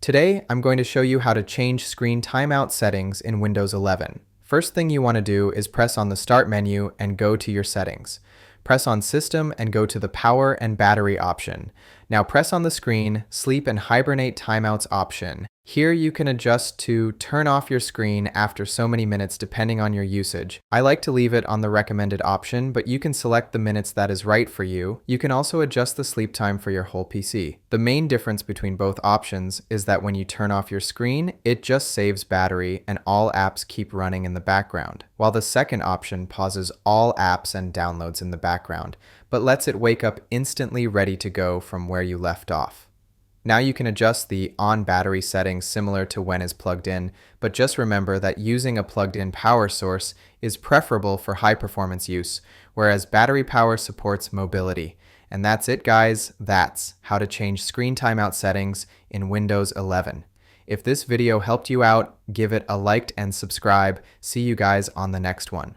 Today, I'm going to show you how to change screen timeout settings in Windows 11. First thing you want to do is press on the Start menu and go to your settings. Press on System and go to the Power and Battery option. Now press on the screen Sleep and Hibernate Timeouts option. Here you can adjust to turn off your screen after so many minutes depending on your usage. I like to leave it on the recommended option, but you can select the minutes that is right for you. You can also adjust the sleep time for your whole PC. The main difference between both options is that when you turn off your screen, it just saves battery and all apps keep running in the background, while the second option pauses all apps and downloads in the background, but lets it wake up instantly ready to go from where you left off. Now you can adjust the on battery settings similar to when is plugged in, but just remember that using a plugged-in power source is preferable for high-performance use, whereas battery power supports mobility. And that's it, guys. That's how to change screen timeout settings in Windows 11. If this video helped you out, give it a like and subscribe. See you guys on the next one.